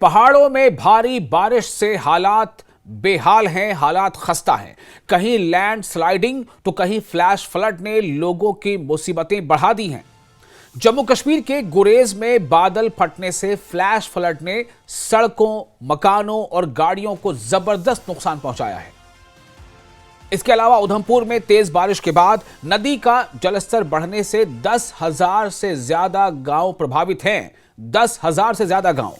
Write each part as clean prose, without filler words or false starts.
पहाड़ों में भारी बारिश से हालात बेहाल हैं, हालात खस्ता हैं। कहीं लैंड स्लाइडिंग तो कहीं फ्लैश फ्लड ने लोगों की मुसीबतें बढ़ा दी हैं। जम्मू कश्मीर के गुरेज में बादल फटने से फ्लैश फ्लड ने सड़कों, मकानों और गाड़ियों को जबरदस्त नुकसान पहुंचाया है। इसके अलावा उधमपुर में तेज बारिश के बाद नदी का जलस्तर बढ़ने से 10,000 से ज्यादा गांव प्रभावित हैं। 10,000 से ज्यादा गांव।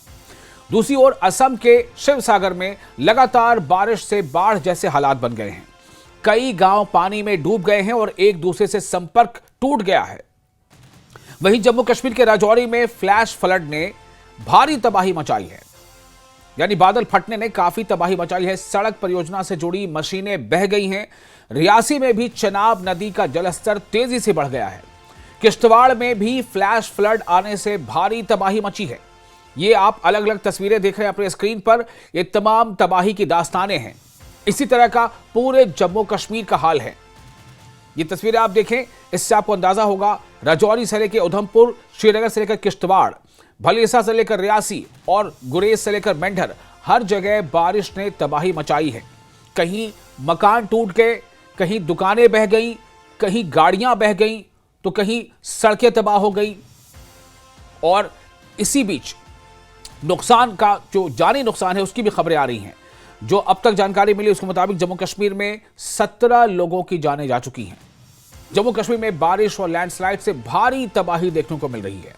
दूसरी ओर असम के शिवसागर में लगातार बारिश से बाढ़ जैसे हालात बन गए हैं। कई गांव पानी में डूब गए हैं और एक दूसरे से संपर्क टूट गया है। वहीं जम्मू कश्मीर के राजौरी में फ्लैश फ्लड ने भारी तबाही मचाई है, यानी बादल फटने ने काफी तबाही मचाई है। सड़क परियोजना से जुड़ी मशीनें बह गई हैं। रियासी में भी चनाब नदी का जलस्तर तेजी से बढ़ गया है। किश्तवाड़ में भी फ्लैश फ्लड आने से भारी तबाही मची है। ये आप अलग अलग तस्वीरें देख रहे हैं अपने स्क्रीन पर। ये तमाम तबाही की दास्तानें हैं। इसी तरह का पूरे जम्मू कश्मीर का हाल है। ये तस्वीरें आप देखें, इससे आपको अंदाजा होगा। राजौरी से लेकर उधमपुर, श्रीनगर से लेकर किश्तवाड़, भलीसा से लेकर रियासी और गुरेज से लेकर मेंढर, हर जगह बारिश ने तबाही मचाई है। कहीं मकान टूट गए, कहीं दुकानें बह गई, कहीं गाड़ियां बह गई, तो कहीं सड़कें तबाह हो गई। और इसी बीच नुकसान का जो जानी नुकसान है उसकी भी खबरें आ रही हैं। जो अब तक जानकारी मिली उसके मुताबिक जम्मू कश्मीर में 17 लोगों की जानें जा चुकी हैं। जम्मू कश्मीर में बारिश और लैंडस्लाइड से भारी तबाही देखने को मिल रही है।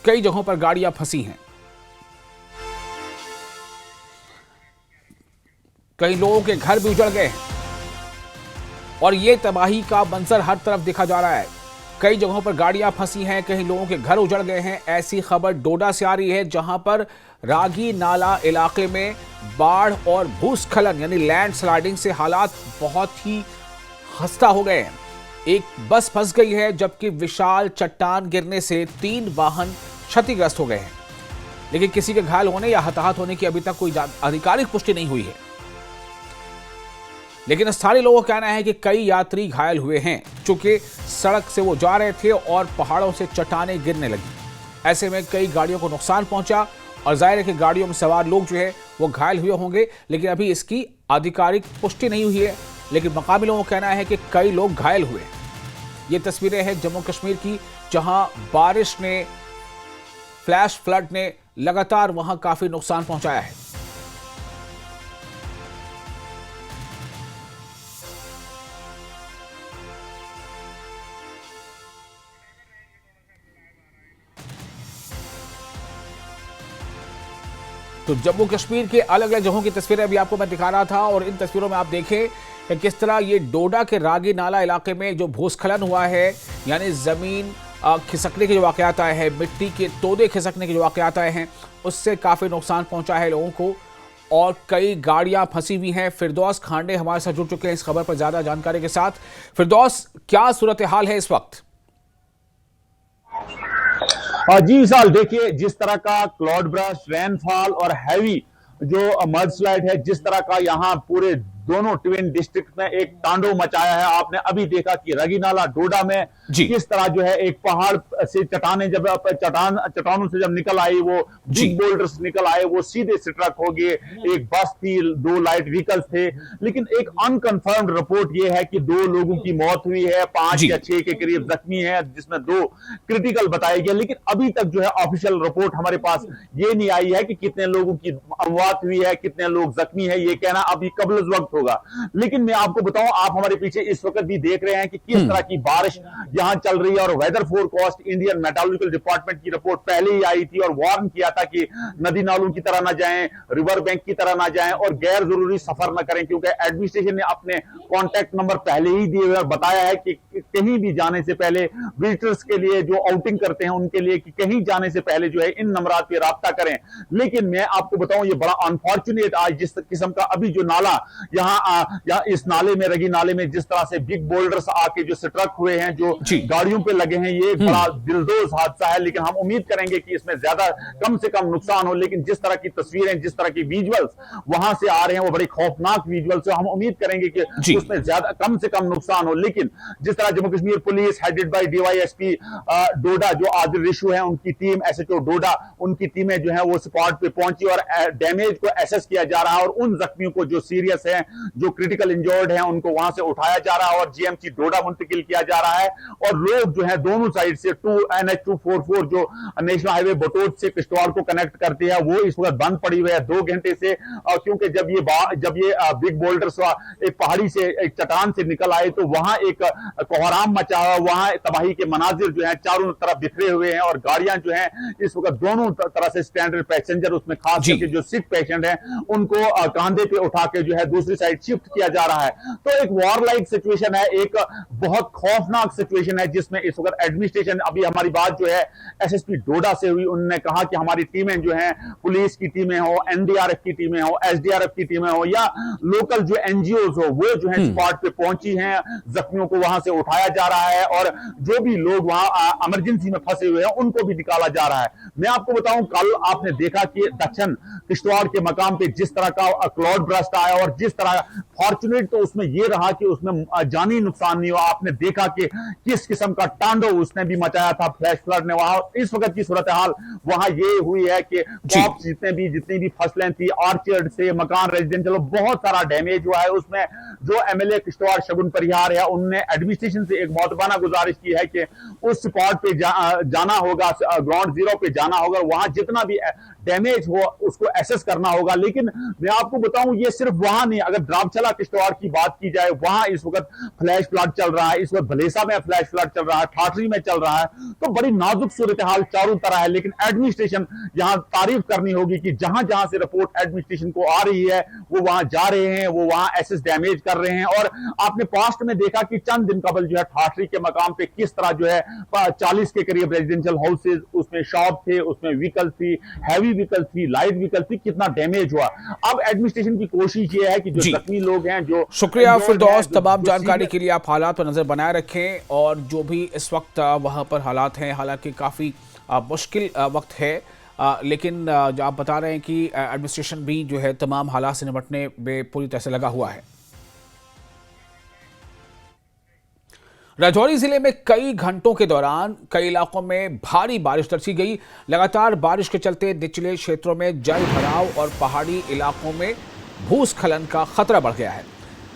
कई जगहों पर गाड़ियां फंसी हैं। कई लोगों के घर भी उजड़ गए हैं और यह तबाही का मंजर हर तरफ देखा जा रहा है। कई जगहों पर गाड़ियां फंसी हैं, कहीं लोगों के घर उजड़ गए हैं। ऐसी खबर डोडा से आ रही है, जहां पर रागी नाला इलाके में बाढ़ और भूस्खलन यानी लैंड स्लाइडिंग से हालात बहुत ही खस्ता हो गए हैं। एक बस फंस गई है, जबकि विशाल चट्टान गिरने से 3 वाहन क्षतिग्रस्त हो गए हैं। लेकिन किसी के घायल होने या हताहत होने की अभी तक कोई आधिकारिक पुष्टि नहीं हुई है। लेकिन स्थानीय लोगों का कहना है कि कई यात्री घायल हुए हैं, चूंकि सड़क से वो जा रहे थे और पहाड़ों से चट्टानें गिरने लगी। ऐसे में कई गाड़ियों को नुकसान पहुंचा और जाहिर है कि गाड़ियों में सवार लोग जो है वो घायल हुए होंगे, लेकिन अभी इसकी आधिकारिक पुष्टि नहीं हुई है। लेकिन मकामी लोगों का कहना है कि कई लोग घायल हुए। ये तस्वीरें हैं जम्मू कश्मीर की, जहां बारिश ने, फ्लैश फ्लड ने लगातार वहां काफी नुकसान पहुंचाया है। तो जम्मू कश्मीर के अलग अलग जगहों की तस्वीरें अभी आपको मैं दिखा रहा था और इन तस्वीरों में आप देखें कि किस तरह ये डोडा के रागी नाला इलाके में जो भूस्खलन हुआ है, यानी जमीन खिसकने के जो वाकयात आए हैं, मिट्टी के तोदे खिसकने के जो वाकयात आए हैं, उससे काफी नुकसान पहुंचा है लोगों को और कई गाड़ियां फंसी हुई हैं। फिरदौस खांडे हमारे साथ जुड़ चुके हैं इस खबर पर ज्यादा जानकारी के साथ। फिरदौस, क्या सूरत हाल है इस वक्त? जी विशाल, देखिए जिस तरह का क्लाउड ब्रस्ट, रेनफॉल और हैवी जो मड स्लाइड है, जिस तरह का यहाँ पूरे दोनों ट्विन डिस्ट्रिक्ट में एक तांडव मचाया है। आपने अभी देखा कि रगीनाला डोडा में किस तरह जो है एक पहाड़ से चट्टाने जब चट्टानों से जब निकल आई, वो बिग बोल्डर्स निकल आए, वो सीधे स्ट्रक हो गए। एक बस थी, 2 लाइट व्हीकल्स थे, लेकिन एक अनकंफर्म्ड रिपोर्ट ये है कि 2 लोगों की मौत हुई है, 5 या 6 के करीब जख्मी है, जिसमें 2 क्रिटिकल बताए गए। लेकिन अभी तक जो है ऑफिशियल रिपोर्ट हमारे पास ये नहीं आई है कि कितने लोगों की अमवात हुई है, कितने लोग जख्मी है। ये कहना अभी कबल वक्त होगा। लेकिन मैं आपको बताऊं, आप हमारे पीछे इस वक्त भी देख रहे हैं कि किस तरह की बारिश यहां चल रही है। और weather forecast, Indian meteorological department की रिपोर्ट पहले ही आई थी और वार्न किया था कि नदी नालों की तरह ना जाएं, रिवर बैंक की तरह ना जाएं और गैर जरूरी सफर ना करें, क्योंकि एडमिनिस्ट्रेशन ने अपने कॉन्टैक्ट नंबर पहले ही दिए हुए और बताया है कि कहीं भी जाने से पहले विजिटर्स के लिए जो आउटिंग करते हैं उनके लिए कि कहीं जाने से पहले जो है इन नंबरात पे राब्ता करें। लेकिन मैं आपको बताऊं, ये बड़ा अनफॉर्चुनेट आज जिस किस्म का अभी जो नाला यहां या इस नाले में, रगी नाले में जिस तरह से बिग बोल्डर्स आके जो स्ट्रक हुए हैं, जो गाड़ियों पे लगे हैं, ये एक बड़ा दिलदोज हादसा है। लेकिन हम उम्मीद करेंगे कि इसमें ज्यादा कम से कम नुकसान हो। लेकिन जिस तरह की तस्वीरें, जिस तरह की विजुअल्स वहां से आ रहे हैं, वो बड़ी खौफनाक विजुअल्स है। हम उम्मीद करेंगे कि उसमें ज्यादा कम से कम नुकसान हो। लेकिन जिस तरह Jammu Kashmir police headed by DYSP Doda, जो आदिल रिशु है, उनकी टीम, एसएचओ डोडा, उनकी टीमें जो है वो स्पॉट पे पहुंची और डैमेज को एसेस किया जा रहा है और उन जख्मियों को जो सीरियस है, जो क्रिटिकल इंजर्ड है, उनको वहां से उठाया जा रहा है और जीएमसी डोडा मुंतकिल किया जा रहा है। और लोग जो है दोनों साइड से NH244 जो नेशनल हाईवे बटोट से किश्तवाड़ को कनेक्ट करती है, वो इस वक्त बंद पड़ी हुई है 2 घंटे से। क्योंकि जब ये बिग बोल्डर्स एक पहाड़ी से, एक चट्टान से निकल आए, तो वहां एक कोहराम मचा हुआ, वहां तबाही के मनाजिर जो है चारों तरफ बिखरे हुए हैं और गाड़ियां जो है इस वक्त दोनों तरह से स्टैंडर्ड पैसेंजर, उसमें खास करके जो सिक पेशेंट हैं, उनको कांधे पे उठा के जो है दूसरी साइड शिफ्ट किया जा रहा है। तो एक वॉर लाइक सिचुएशन है, एक बहुत खौफनाक सिचुएशन है, जिसमें इस वक्त एडमिनिस्ट्रेशन, अभी हमारी बात जो है एसएसपी डोडा से हुई, उन्होंने कहा कि हमारी टीमें जो हैं, पुलिस की टीमें हो, एनडीआरएफ की टीमें हो, एसडीआरएफ की टीमें हो या लोकल जो एनजीओज हो, वो जो है स्पॉट पे पहुंची हैं, जख्मियों को वहां से उठाया जा रहा है और जो भी लोग वहां इमरजेंसी में फंसे हुए हैं उनको भी निकाला जा रहा है। मैं आपको बताऊं, कल आपने देखा कि दक्षिण किश्तवाड़ के मकाम पे जिस तरह का क्लाउड ब्रस्ट आया और जिस तरह, फॉर्चुनेट तो उसमें यह रहा कि उसमें जानी नुकसान नहीं हुआ। आपने देखा कि किस किस्म का तांडव उसने भी मचाया था फ्लैश फ्लड ने वहां। इस वक्त की सूरत हाल वहां ये हुई है कि जितनी भी फसलें थी, ऑर्चर्ड से मकान, रेजिडेंशियल, बहुत सारा डैमेज हुआ है। उसमें जो एमएलए किश्तवाड़ शगुन परिहार है, उन्होंने एडमिनिस्ट्रेशन से एक मुतबाना गुजारिश की है कि उस स्पॉट पे जाना होगा, ग्राउंड जीरो पे जाना होगा, वहां जितना भी डैमेज हो उसको एसेस करना होगा। लेकिन मैं आपको बताऊं, ये सिर्फ वहां नहीं, अगर ड्राबचला किश्तवाड़ की बात की जाए, वहां इस वक्त फ्लैश फ्लड चल रहा है, इस वक्त भलेसा में फ्लैश फ्लड चल रहा है, ठाठरी में चल रहा है। तो बड़ी नाजुक सूरत हाल चारों तरह है। लेकिन एडमिनिस्ट्रेशन, यहां तारीफ करनी होगी कि जहां जहां से रिपोर्ट एडमिनिस्ट्रेशन को आ रही है, वो वहां जा रहे हैं, वो वहां एसेस डैमेज कर रहे हैं। और आपने पास्ट में देखा कि चंद दिन कबल जो है ठाठरी के मकाम पे किस तरह जो है 40 के करीब रेजिडेंशियल हाउसेज, उसमें शॉप थे, उसमें व्हीकल थी, हैवी व्हीकल थी, लाइट व्हीकल थी, कितना डैमेज हुआ। अब एडमिनिस्ट्रेशन की कोशिश ये है कि जो जख्मी लोग हैं, जो शुक्रिया फिरदौस, तमाम जानकारी के लिए आप हालात पर नजर बनाए रखें। और जो भी इस वक्त वहां पर हालात हैं, हालांकि काफी मुश्किल वक्त है, लेकिन जो आप बता रहे हैं कि एडमिनिस्ट्रेशन भी जो है तमाम हालात से निपटने में पूरी तरह से लगा हुआ है। राजौरी जिले में कई घंटों के दौरान कई इलाकों में भारी बारिश दर्ज की गई। लगातार बारिश के चलते निचले क्षेत्रों में जल भराव और पहाड़ी इलाकों में भूस्खलन का खतरा बढ़ गया है।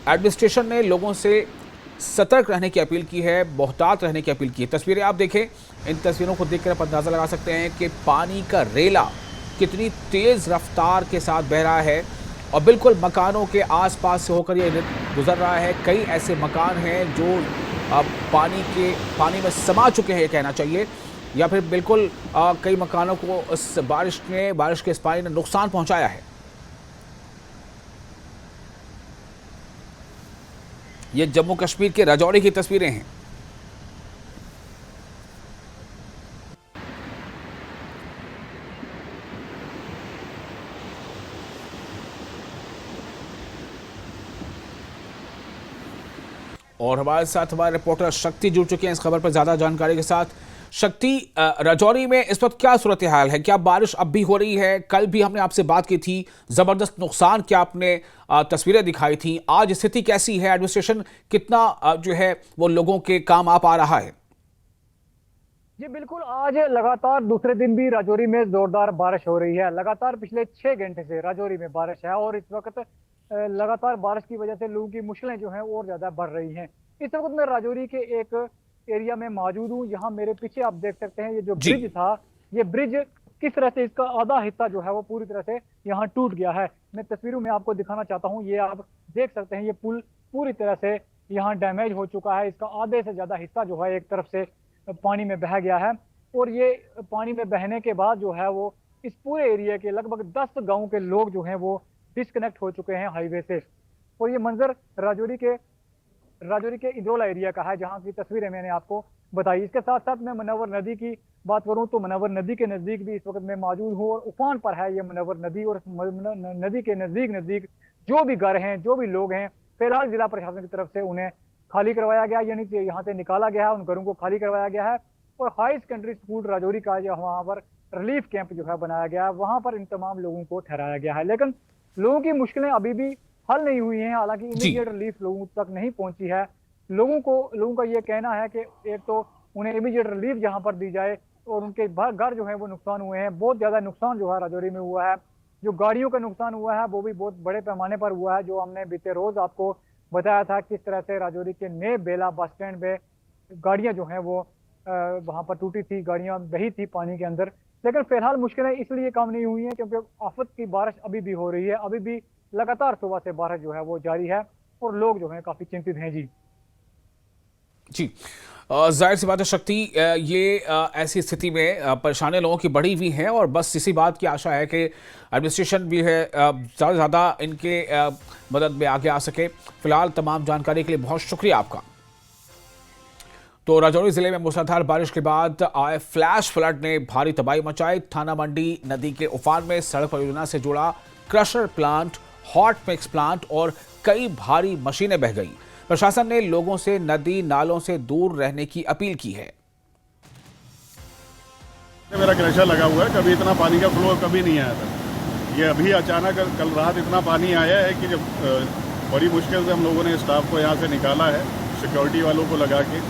एडमिनिस्ट्रेशन ने लोगों से सतर्क रहने की अपील की है, मोहतात रहने की अपील की है। तस्वीरें आप देखें, इन तस्वीरों को देखकर आप अंदाजा लगा सकते हैं कि पानी का रेला कितनी तेज रफ्तार के साथ बह रहा है और बिल्कुल मकानों के आसपास से होकर ये गुजर रहा है। कई ऐसे मकान हैं जो अब पानी में समा चुके हैं, कहना चाहिए, या फिर बिल्कुल कई मकानों को इस बारिश के इस पानी ने नुकसान पहुंचाया है। ये जम्मू कश्मीर के राजौरी की तस्वीरें हैं। और हमारे साथ हमारे रिपोर्टर शक्ति जुड़ चुके हैं इस खबर पर ज्यादा जानकारी के साथ। शक्ति, राजौरी में इस वक्त क्या सूरत हाल है? क्या बारिश अब भी हो रही है? कल भी हमने आपसे बात की थी, जबरदस्त नुकसान क्या आपने तस्वीरें दिखाई थी। आज स्थिति कैसी है? एडमिनिस्ट्रेशन कितना जो है वो लोगों के काम आ पा रहा है? जी बिल्कुल, आज लगातार दूसरे दिन भी राजौरी में जोरदार बारिश हो रही है। लगातार पिछले 6 घंटे से राजौरी में बारिश है और इस वक्त लगातार बारिश की वजह से लोगों की मुश्किलें जो हैं और ज्यादा बढ़ रही हैं। इस वक्त मैं राजौरी के एक एरिया में मौजूद हूँ। यहाँ मेरे पीछे आप देख सकते हैं, ये जो ब्रिज था, ये ब्रिज किस तरह से, इसका आधा हिस्सा जो है वो पूरी तरह से यहाँ टूट गया है। मैं तस्वीरों में आपको दिखाना चाहता हूँ, ये आप देख सकते हैं, ये पुल पूरी तरह से यहाँ डैमेज हो चुका है। इसका आधे से ज्यादा हिस्सा जो है एक तरफ से पानी में बह गया है और ये पानी में बहने के बाद जो है वो इस पूरे एरिया के लगभग 10 गाँव के लोग जो हैं वो डिस्कनेक्ट हो चुके हैं हाईवे से। और ये मंजर राजौरी के इंद्रोला एरिया का है, जहां की तस्वीरें मैंने आपको बताई। इसके साथ साथ मैं मनवर नदी की बात करूं तो मनवर नदी के नजदीक भी इस वक्त मैं मौजूद हूं और उफान पर है ये मनवर नदी। और नदी के नजदीक जो भी घर हैं, जो भी लोग हैं, फिलहाल जिला प्रशासन की तरफ से उन्हें खाली करवाया गया, यानी कि यहाँ से निकाला गया है, उन घरों को खाली करवाया गया है। और हाई सेकेंडरी स्कूल राजौरी का जो वहाँ पर रिलीफ कैंप जो है बनाया गया है, वहाँ पर इन तमाम लोगों को ठहराया गया है। लेकिन लोगों की मुश्किलें अभी भी हल नहीं हुई हैं, हालांकि इमीडिएट रिलीफ लोगों तक नहीं पहुंची है। लोगों का ये कहना है कि एक तो उन्हें इमीडिएट रिलीफ जहां पर दी जाए, और उनके घर जो है वो नुकसान हुए हैं, बहुत ज्यादा नुकसान जो है राजौरी में हुआ है। जो गाड़ियों का नुकसान हुआ है वो भी बहुत बड़े पैमाने पर हुआ है, जो हमने बीते रोज आपको बताया था किस तरह से राजौरी के नए बेला बस स्टैंड पे गाड़ियां जो हैं वो वहां पर टूटी थी, गाड़ियां बही थी पानी के अंदर। लेकिन फिलहाल मुश्किलें इसलिए कम नहीं हुई हैं क्योंकि आफत की बारिश अभी भी हो रही है, अभी भी लगातार सुबह से बारिश जो है वो जारी है और लोग जो है काफी चिंतित हैं। जी जाहिर सी बात है शक्ति, ये ऐसी स्थिति में परेशानी लोगों की बढ़ी हुई है और बस इसी बात की आशा है कि एडमिनिस्ट्रेशन भी है ज़्यादा से ज़्यादा इनके मदद में आगे आ सके। फिलहाल तमाम जानकारी के लिए बहुत शुक्रिया आपका। तो राजौरी जिले में मूसलाधार बारिश के बाद आए फ्लैश फ्लड ने भारी तबाही मचाई। थाना मंडी नदी के उफान में सड़क परियोजना से जुड़ा crusher plant, hot mix plant और कई भारी मशीनें बह गई। प्रशासन ने लोगों से नदी नालों से दूर रहने की अपील की है। मेरा क्रशर लगा हुआ है, कभी इतना पानी का फ्लो कभी नहीं आया था। ये अभी अचानक कल रात इतना पानी आया है कि जब बड़ी मुश्किल से हम लोगों ने स्टाफ को यहाँ से निकाला है, सिक्योरिटी वालों को लगा के।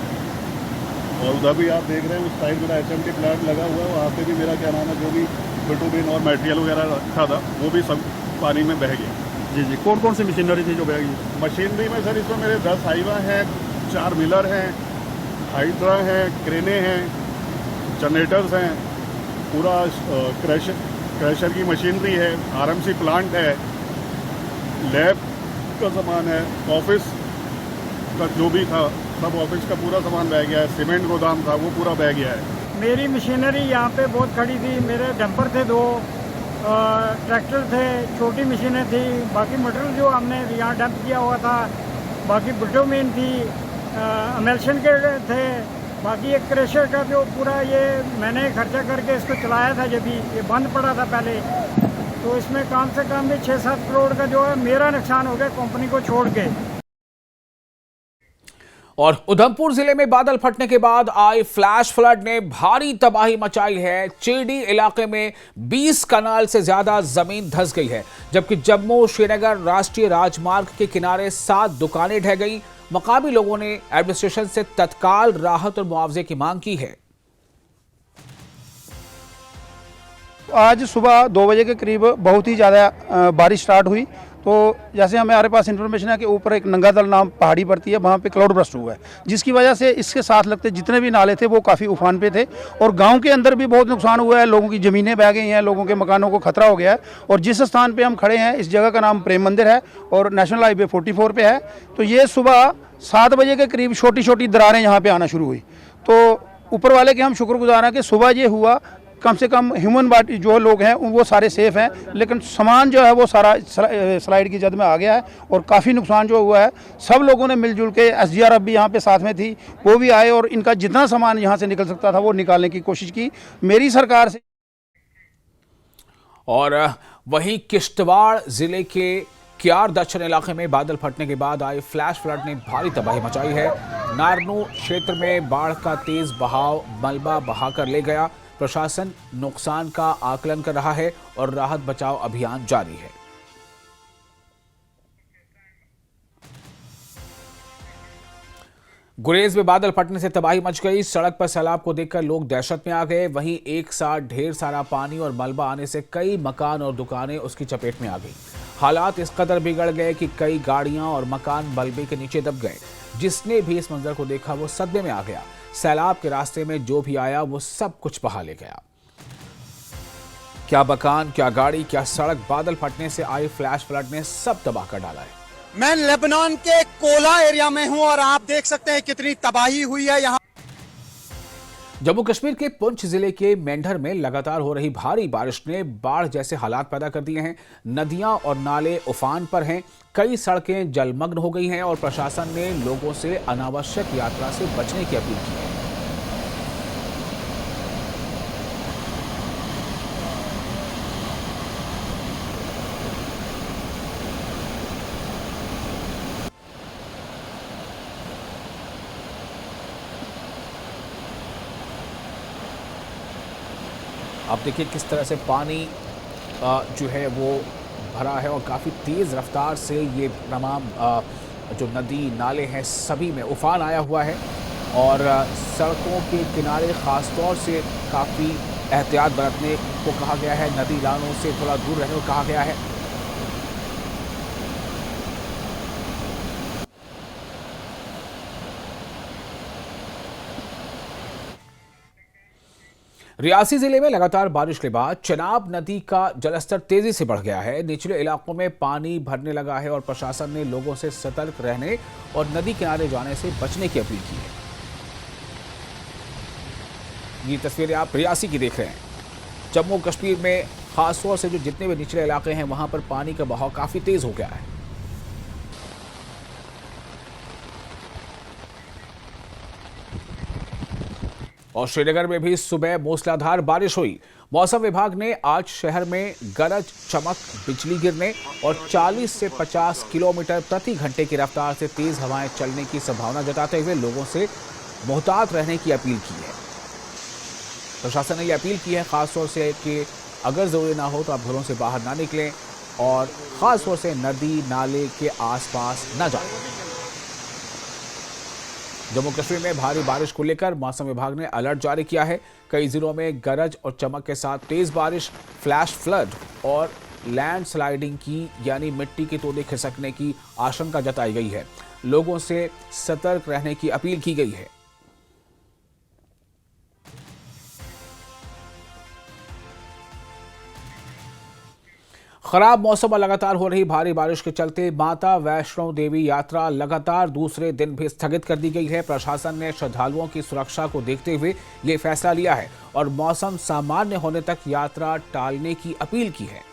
और उधर भी आप देख रहे हैं उस साइड मेरा HMT प्लांट लगा हुआ है, वहाँ पे भी मेरा क्या नाम है जो भी बिटुमिन और मटेरियल वगैरह रखा था वो भी सब पानी में बह गया। जी जी, कौन कौन सी मशीनरी थी जो बह गई? मशीनरी में सर इसमें मेरे 10 हाइवा हैं, 4 मिलर हैं, हाइड्रा हैं, क्रेनें हैं, जनरेटर्स हैं, पूरा क्रशर की मशीनरी है, RMC प्लांट है, लैब का सामान है, ऑफिस का जो भी था सब ऑफिस का पूरा सामान बह गया है, सीमेंट गोदाम था वो पूरा बह गया है। मेरी मशीनरी यहाँ पे बहुत खड़ी थी, मेरे डंपर थे 2, ट्रैक्टर थे, छोटी मशीनें थी, बाकी मटेरियल जो हमने यहाँ डंप किया हुआ था, बाकी बिटुमिन थी, एमल्शन के थे, बाकी एक क्रशर का जो पूरा ये मैंने खर्चा करके इसको चलाया था, जब ये बंद पड़ा था पहले, तो इसमें कम से कम भी 6-7 करोड़ का जो है मेरा नुकसान हो गया कंपनी को छोड़ के। और उधमपुर जिले में बादल फटने के बाद आए फ्लैश फ्लड ने भारी तबाही मचाई है। चेडी इलाके में 20 कनाल से ज्यादा जमीन धंस गई है, जबकि जम्मू श्रीनगर राष्ट्रीय राजमार्ग के किनारे 7 दुकानें ढह गई। मकामी लोगों ने एडमिनिस्ट्रेशन से तत्काल राहत और मुआवजे की मांग की है। आज सुबह 2 बजे के करीब बहुत ही ज़्यादा बारिश स्टार्ट हुई। तो जैसे हमारे पास इन्फॉर्मेशन है कि ऊपर एक नंगादल नाम पहाड़ी पड़ती है, वहाँ पे क्लाउड बर्स्ट हुआ है, जिसकी वजह से इसके साथ लगते जितने भी नाले थे वो काफ़ी उफान पे थे और गांव के अंदर भी बहुत नुकसान हुआ है। लोगों की ज़मीनें बह गई हैं, लोगों के मकानों को खतरा हो गया है। और जिस स्थान पे हम खड़े हैं इस जगह का नाम प्रेम मंदिर है और नेशनल हाईवे 44 पे है। तो ये सुबह 7 बजे के करीब छोटी छोटी दरारें यहाँ पर आना शुरू हुई। तो ऊपर वाले के हम शुक्रगुजार हैं कि सुबह ये हुआ, कम से कम ह्यूमन बॉडी जो लोग हैं वो सारे सेफ हैं, लेकिन सामान जो है वो सारा स्लाइड की जद में आ गया है और काफ़ी नुकसान जो हुआ है। सब लोगों ने मिलजुल के, SDRF भी यहाँ पे साथ में थी, वो भी आए और इनका जितना सामान यहाँ से निकल सकता था वो निकालने की कोशिश की मेरी सरकार से। और वहीं किश्तवाड़ जिले के क्यार दक्षिण इलाके में बादल फटने के बाद आए फ्लैश फ्लड ने भारी तबाही मचाई है। नारनू क्षेत्र में बाढ़ का तेज बहाव मलबा बहाकर ले गया। प्रशासन नुकसान का आकलन कर रहा है और राहत बचाव अभियान जारी है। गुरेज में बादल फटने से तबाही मच गई। सड़क पर सैलाब को देखकर लोग दहशत में आ गए। वहीं एक साथ ढेर सारा पानी और मलबा आने से कई मकान और दुकानें उसकी चपेट में आ गई। हालात इस कदर बिगड़ गए कि कई गाड़ियां और मकान मलबे के नीचे दब गए। जिसने भी इस मंजर को देखा वो सदमे में आ गया। सैलाब के रास्ते में जो भी आया वो सब कुछ बहा ले गया। क्या मकान, क्या गाड़ी, क्या सड़क, बादल फटने से आई फ्लैश फ्लड ने सब तबाह कर डाला है। मैं लेबनान के कोला एरिया में हूं और आप देख सकते हैं कितनी तबाही हुई है यहाँ। जम्मू कश्मीर के पुंछ जिले के मेंढर में लगातार हो रही भारी बारिश ने बाढ़ जैसे हालात पैदा कर दिए हैं। नदियां और नाले उफान पर हैं, कई सड़कें जलमग्न हो गई हैं और प्रशासन ने लोगों से अनावश्यक यात्रा से बचने की अपील की है। आप देखिए किस तरह से पानी जो है वो भरा है और काफ़ी तेज़ रफ्तार से ये तमाम जो नदी नाले हैं सभी में उफान आया हुआ है और सड़कों के किनारे ख़ास तौर से काफ़ी एहतियात बरतने को कहा गया है, नदी नालों से थोड़ा दूर रहने को कहा गया है। रियासी जिले में लगातार बारिश के बाद चनाब नदी का जलस्तर तेजी से बढ़ गया है। निचले इलाकों में पानी भरने लगा है और प्रशासन ने लोगों से सतर्क रहने और नदी किनारे जाने से बचने की अपील की है। ये तस्वीरें आप रियासी की देख रहे हैं। जम्मू कश्मीर में खासतौर से जो जितने भी निचले इलाके हैं वहां पर पानी का बहाव काफी तेज हो गया है। और श्रीनगर में भी सुबह मूसलाधार बारिश हुई। मौसम विभाग ने आज शहर में गरज चमक, बिजली गिरने और 40 से 50 किलोमीटर प्रति घंटे की रफ्तार से तेज हवाएं चलने की संभावना जताते हुए लोगों से मुहतात रहने की अपील की है। प्रशासन ने यह अपील की है खासतौर से कि अगर जरूरी ना हो तो आप घरों से बाहर ना निकलें और खासतौर से नदी नाले के आसपास न जाएं। जम्मू कश्मीर में भारी बारिश को लेकर मौसम विभाग ने अलर्ट जारी किया है। कई जिलों में गरज और चमक के साथ तेज बारिश, फ्लैश फ्लड और लैंड स्लाइडिंग की यानी मिट्टी के तोड़े खिसकने की आशंका जताई गई है। लोगों से सतर्क रहने की अपील की गई है। खराब मौसम और लगातार हो रही भारी बारिश के चलते माता वैष्णो देवी यात्रा लगातार दूसरे दिन भी स्थगित कर दी गई है। प्रशासन ने श्रद्धालुओं की सुरक्षा को देखते हुए ये फैसला लिया है और मौसम सामान्य होने तक यात्रा टालने की अपील की है।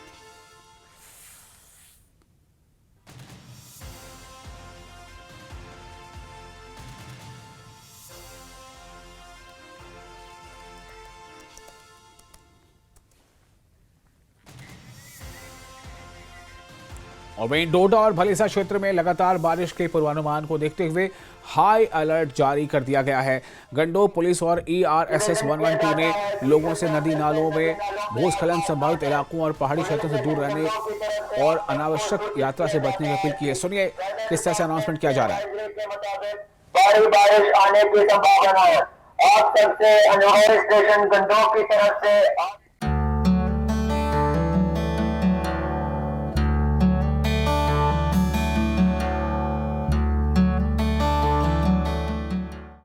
और वहीं डोडा और भलेसा क्षेत्र में लगातार बारिश के पूर्वानुमान को देखते हुए हाई अलर्ट जारी कर दिया गया है। गंडोह पुलिस और ERSS 112 ने लोगों से नदी नालों में भूस्खलन संभावित इलाकों और पहाड़ी क्षेत्रों से दूर रहने और अनावश्यक यात्रा से बचने की अपील की है। सुनिए किस तरह से अनाउंसमेंट किया जा रहा है। भारी बारिश आने की संभावना है। आप सबसे अनोखा स्टेशन गंडोह की तरफ से